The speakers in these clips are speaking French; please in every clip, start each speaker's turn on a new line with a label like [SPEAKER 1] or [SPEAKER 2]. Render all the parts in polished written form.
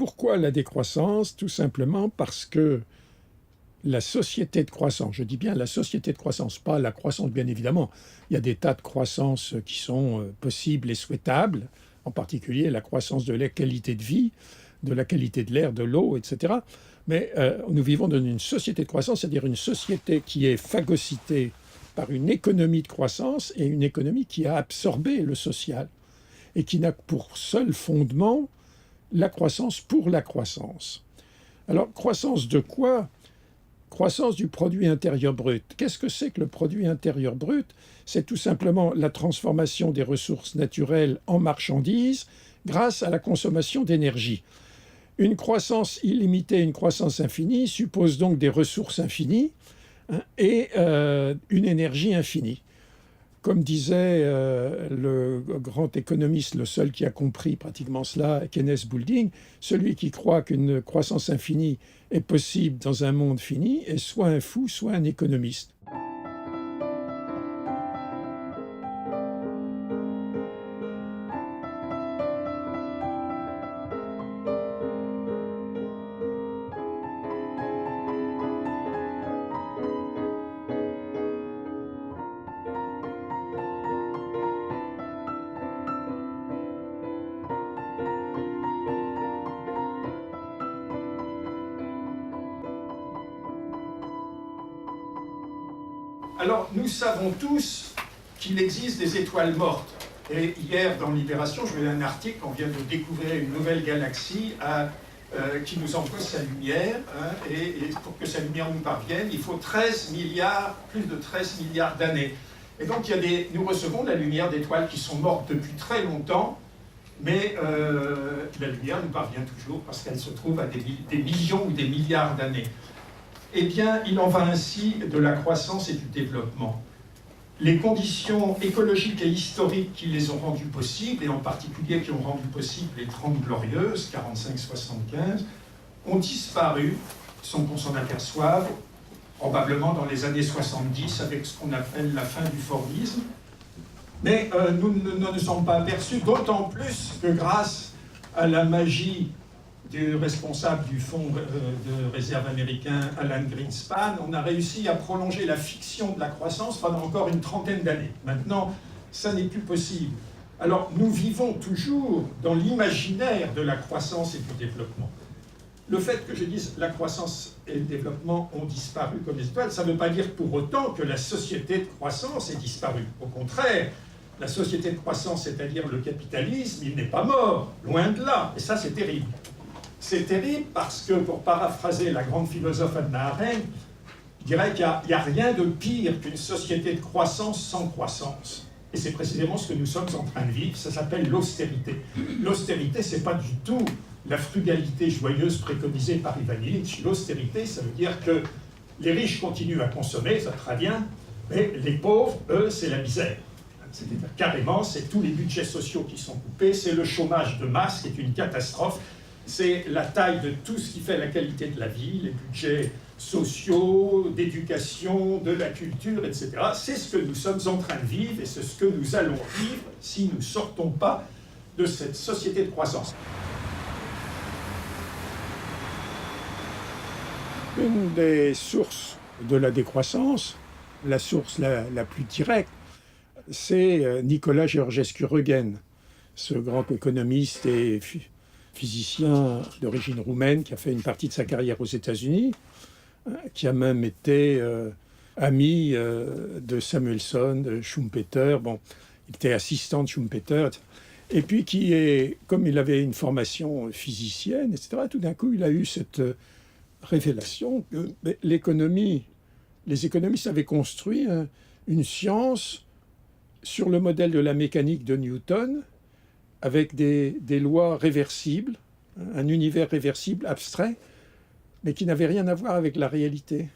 [SPEAKER 1] pourquoi la décroissance? Tout simplement parce que la société de croissance, je dis bien la société de croissance, pas la croissance bien évidemment, il y a des tas de croissances qui sont possibles et souhaitables, en particulier la croissance de la qualité de vie, de la qualité de l'air, de l'eau, etc. Mais nous vivons dans une société de croissance, c'est-à-dire une société qui est phagocytée par une économie de croissance et une économie qui a absorbé le social et qui n'a pour seul fondement la croissance pour la croissance. Alors, croissance de quoi? Croissance du produit intérieur brut. Qu'est-ce que c'est que le produit intérieur brut? C'est tout simplement la transformation des ressources naturelles en marchandises grâce à la consommation d'énergie. Une croissance illimitée, une croissance infinie suppose donc des ressources infinies et une énergie infinie. Comme disait le grand économiste, le seul qui a compris pratiquement cela, Kenneth Boulding, celui qui croit qu'une croissance infinie est possible dans un monde fini est soit un fou, soit un économiste. Alors, nous savons tous qu'il existe des étoiles mortes. Et hier, dans Libération, je voyais un article, on vient de découvrir une nouvelle galaxie qui nous envoie sa lumière. Et pour que sa lumière nous parvienne, il faut 13 milliards, plus de 13 milliards d'années. Et donc, nous recevons la lumière d'étoiles qui sont mortes depuis très longtemps, mais la lumière nous parvient toujours parce qu'elle se trouve à des millions ou des milliards d'années. Eh bien, il en va ainsi de la croissance et du développement. Les conditions écologiques et historiques qui les ont rendues possibles, et en particulier qui ont rendu possible les 30 Glorieuses, 45-75, ont disparu sans qu'on s'en aperçoive, probablement dans les années 70, avec ce qu'on appelle la fin du Fordisme. Mais nous ne nous sommes pas aperçus, d'autant plus que grâce à la magie du responsable du fonds de réserve américain, Alan Greenspan, on a réussi à prolonger la fiction de la croissance pendant encore une trentaine d'années. Maintenant, ça n'est plus possible. Alors, nous vivons toujours dans l'imaginaire de la croissance et du développement. Le fait que je dise la croissance et le développement ont disparu comme les étoiles, ça ne veut pas dire pour autant que la société de croissance est disparue. Au contraire, la société de croissance, c'est-à-dire le capitalisme, il n'est pas mort, loin de là. Et ça, c'est terrible. C'est terrible parce que, pour paraphraser la grande philosophe Hannah Arendt, je dirais qu'il n'y a rien de pire qu'une société de croissance sans croissance. Et c'est précisément ce que nous sommes en train de vivre, ça s'appelle l'austérité. L'austérité, ce n'est pas du tout la frugalité joyeuse préconisée par Ivan Illich. L'austérité, ça veut dire que les riches continuent à consommer, ça très bien, mais les pauvres, eux, c'est la misère. C'est-à-dire carrément, c'est tous les budgets sociaux qui sont coupés, c'est le chômage de masse qui est une catastrophe, c'est la taille de tout ce qui fait la qualité de la vie, les budgets sociaux, d'éducation, de la culture, etc. C'est ce que nous sommes en train de vivre et c'est ce que nous allons vivre si nous ne sortons pas de cette société de croissance. Une des sources de la décroissance, la source la plus directe, c'est Nicolas Georgescu-Roegen, ce grand économiste et physicien d'origine roumaine qui a fait une partie de sa carrière aux États-Unis, qui a même été ami de Samuelson, de Schumpeter. Bon, il était assistant de Schumpeter. Et puis qui est, comme il avait une formation physicienne, etc., tout d'un coup, il a eu cette révélation que les économistes avaient construit une science sur le modèle de la mécanique de Newton, avec des lois réversibles, un univers réversible, abstrait, mais qui n'avait rien à voir avec la réalité.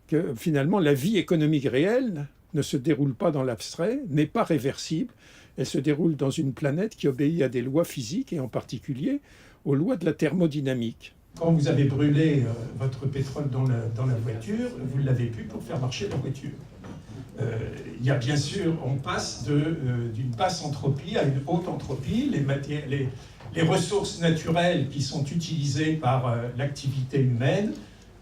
[SPEAKER 1] Que finalement, la vie économique réelle ne se déroule pas dans l'abstrait, n'est pas réversible, elle se déroule dans une planète qui obéit à des lois physiques, et en particulier aux lois de la thermodynamique. Quand vous avez brûlé votre pétrole dans la voiture, vous l'avez pu pour faire marcher la voiture. il y a bien sûr, on passe d'une basse entropie à une haute entropie. Les ressources naturelles qui sont utilisées par l'activité humaine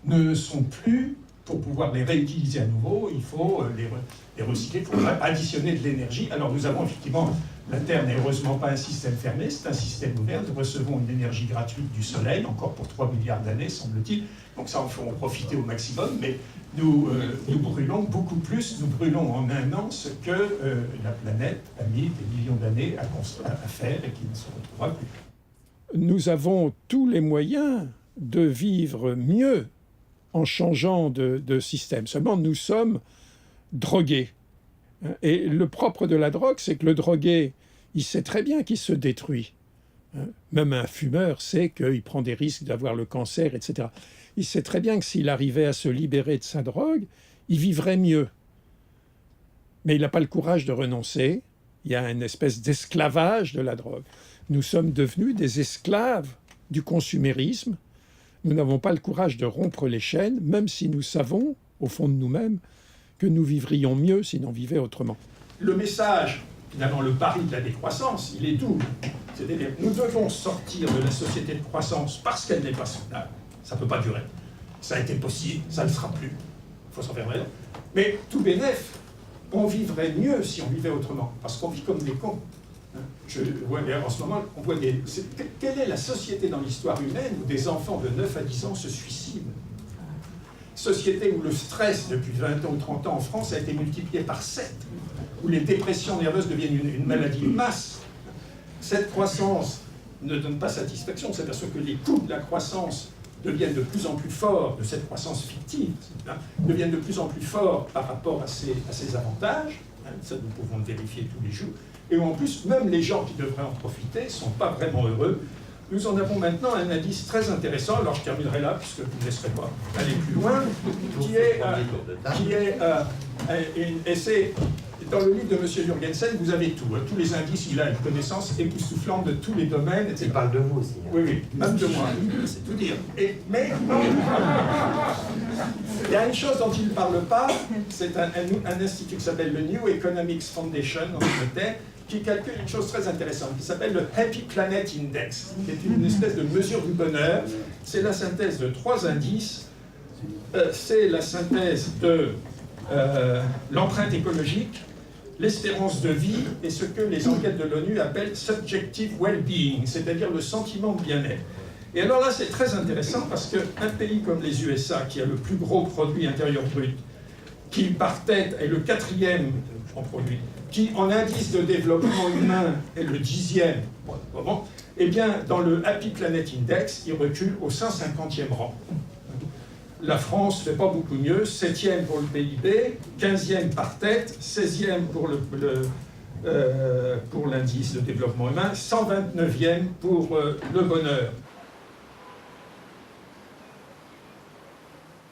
[SPEAKER 1] ne sont plus, pour pouvoir les réutiliser à nouveau, il faut les recycler, il faut additionner de l'énergie. Alors nous avons effectivement, la Terre n'est heureusement pas un système fermé, c'est un système ouvert. Nous recevons une énergie gratuite du Soleil, encore pour 3 milliards d'années, semble-t-il. Donc ça, il faut en profiter au maximum, mais nous brûlons beaucoup plus, nous brûlons en un an ce que la planète a mis des millions d'années à faire et qui ne se retrouvera plus.
[SPEAKER 2] Nous avons tous les moyens de vivre mieux en changeant de système. Seulement, nous sommes drogués. Et le propre de la drogue, c'est que le drogué, il sait très bien qu'il se détruit. Même un fumeur sait qu'il prend des risques d'avoir le cancer, etc. Il sait très bien que s'il arrivait à se libérer de sa drogue, il vivrait mieux. Mais il n'a pas le courage de renoncer. Il y a une espèce d'esclavage de la drogue. Nous sommes devenus des esclaves du consumérisme. Nous n'avons pas le courage de rompre les chaînes, même si nous savons, au fond de nous-mêmes, que nous vivrions mieux si l'on vivait autrement.
[SPEAKER 1] Le message, finalement, le pari de la décroissance, il est double. C'est-à-dire nous devons sortir de la société de croissance parce qu'elle n'est pas soutenable. Ça ne peut pas durer. Ça a été possible, ça ne le sera plus. Il faut s'en faire raison. Mais tout bénef, on vivrait mieux si on vivait autrement, parce qu'on vit comme des cons. Je vois en ce moment, on voit quelle est la société dans l'histoire humaine où des enfants de 9 à 10 ans se suicident? Société où le stress, depuis 20 ans ou 30 ans en France, a été multiplié par 7, où les dépressions nerveuses deviennent une maladie de masse. Cette croissance ne donne pas satisfaction, c'est parce que les coûts de la croissance deviennent de plus en plus forts, de cette croissance fictive, deviennent de plus en plus forts par rapport à ses avantages, ça nous pouvons le vérifier tous les jours, et où en plus, même les gens qui devraient en profiter ne sont pas vraiment heureux. Nous en avons maintenant un indice très intéressant, alors je terminerai là, puisque vous ne laisserez pas aller plus loin, et c'est dans le livre de M. Jürgensen, vous avez tout, tous les indices, il a une connaissance époustouflante de tous les domaines, etc.
[SPEAKER 3] Il parle de vous aussi.
[SPEAKER 1] Oui, oui, même de moi, c'est tout dire. Mais il y a une chose dont il ne parle pas, c'est un institut qui s'appelle le New Economics Foundation en Angleterre, qui calcule une chose très intéressante, qui s'appelle le Happy Planet Index, qui est une espèce de mesure du bonheur. C'est la synthèse de 3 indices. C'est la synthèse de l'empreinte écologique, l'espérance de vie et ce que les enquêtes de l'ONU appellent subjective well-being, c'est-à-dire le sentiment de bien-être. Et alors là, c'est très intéressant parce qu'un pays comme les USA, qui a le plus gros produit intérieur brut, qui par tête est le 4e en produit, qui en indice de développement humain est le 10e, eh bien, dans le Happy Planet Index, il recule au 150e rang. La France ne fait pas beaucoup mieux, 7e pour le PIB, 15e par tête, 16e pour l'indice de développement humain, 129e pour le bonheur.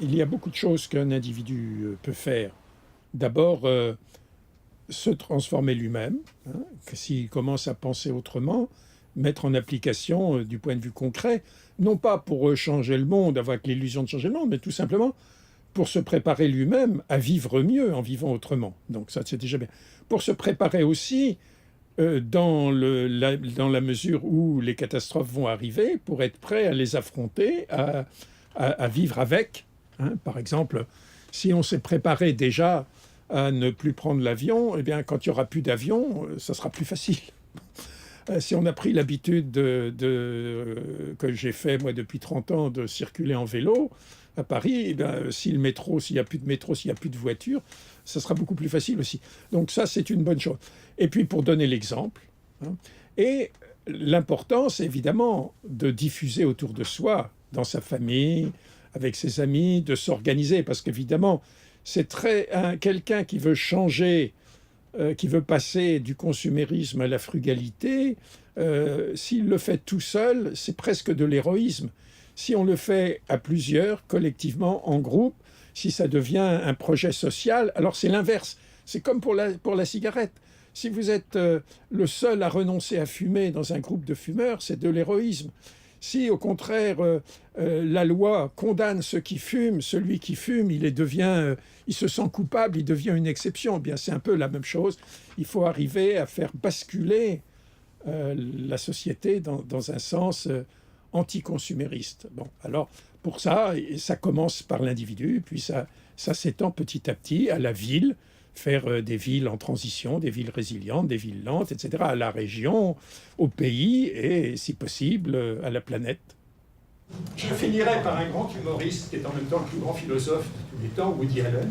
[SPEAKER 2] Il y a beaucoup de choses qu'un individu peut faire. D'abord, se transformer lui-même, s'il commence à penser autrement, mettre en application du point de vue concret, non pas pour changer le monde, avoir l'illusion de changer le monde, mais tout simplement pour se préparer lui-même à vivre mieux en vivant autrement. Donc ça, c'est déjà bien. Pour se préparer aussi, dans la mesure où les catastrophes vont arriver, pour être prêt à les affronter, à vivre avec. Par exemple, si on s'est préparé déjà à ne plus prendre l'avion, eh bien, quand il n'y aura plus d'avion, ça sera plus facile. Si on a pris l'habitude que j'ai fait, moi, depuis 30 ans, de circuler en vélo à Paris, eh bien, s'il n'y a plus de métro, s'il n'y a plus de voiture, ça sera beaucoup plus facile aussi. Donc ça, c'est une bonne chose. Et puis, pour donner l'exemple, et l'importance, évidemment, de diffuser autour de soi, dans sa famille, avec ses amis, de s'organiser, parce qu'évidemment, c'est quelqu'un qui veut changer, qui veut passer du consumérisme à la frugalité, s'il le fait tout seul, c'est presque de l'héroïsme. Si on le fait à plusieurs, collectivement, en groupe, si ça devient un projet social, alors c'est l'inverse. C'est comme pour la cigarette. Si vous êtes le seul à renoncer à fumer dans un groupe de fumeurs, c'est de l'héroïsme. Si au contraire la loi condamne ceux qui fument, celui qui fume, il se sent coupable, il devient une exception. Eh bien, c'est un peu la même chose. Il faut arriver à faire basculer la société dans un sens anticonsumériste. Bon, alors pour ça, ça commence par l'individu, puis ça s'étend petit à petit à la ville, faire des villes en transition, des villes résilientes, des villes lentes, etc., à la région, au pays et, si possible, à la planète.
[SPEAKER 1] Je finirai par un grand humoriste qui est en même temps le plus grand philosophe de tous les temps, Woody Allen.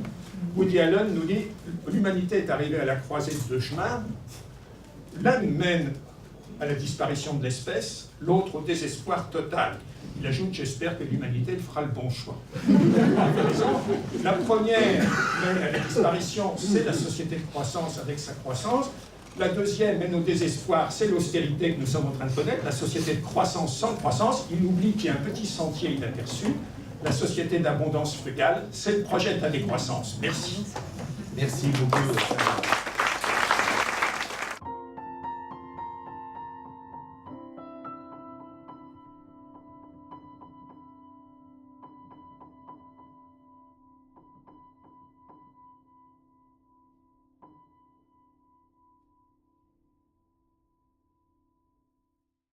[SPEAKER 1] Woody Allen nous dit « L'humanité est arrivée à la croisée de deux chemins. L'un nous mène à la disparition de l'espèce, l'autre au désespoir total. » Il ajoute « J'espère que l'humanité fera le bon choix. » La première mène à la disparition, c'est la société de croissance avec sa croissance. La deuxième mène au désespoir, c'est l'austérité que nous sommes en train de connaître, la société de croissance sans croissance. Il oublie qu'il y a un petit sentier inaperçu, la société d'abondance frugale, c'est le projet de la décroissance. Merci.
[SPEAKER 3] Merci beaucoup.